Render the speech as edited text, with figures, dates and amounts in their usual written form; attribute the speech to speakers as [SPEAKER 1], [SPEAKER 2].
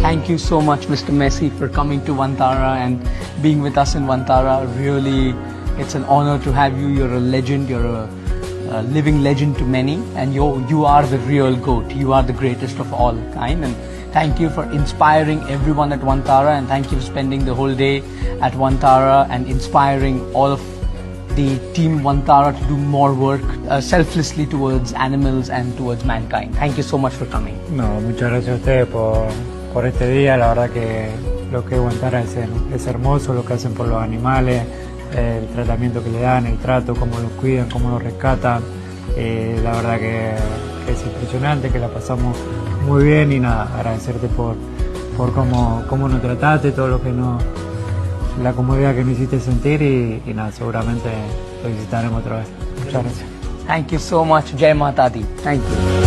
[SPEAKER 1] Thank you so much, Mr. Messi, for coming to Vantara and being with us in Vantara. Really, it's an honor to have you. You're a legend. You're a living legend to many, and you are the real GOAT. You are the greatest of all kind. And thank you for inspiring everyone at Vantara, and thank you for spending the whole day at Vantara and inspiring all of the team Vantara to do more work selflessly towards animals and towards mankind. Thank you so much for coming.
[SPEAKER 2] No, muchas gracias a ustedes por este día. La verdad que lo que es Vantara es hermoso, lo que hacen por los animales, el tratamiento que le dan, el trato, cómo los cuidan, cómo los rescatan. La verdad que es impresionante, que la pasamos muy bien y nada, agradecerte por cómo nos trataste, todo lo que la comodidad que nos hiciste sentir y nada, seguramente lo visitaremos otra vez. Muchas gracias.
[SPEAKER 1] Thank you so much. Jai Mata Di. Thank you.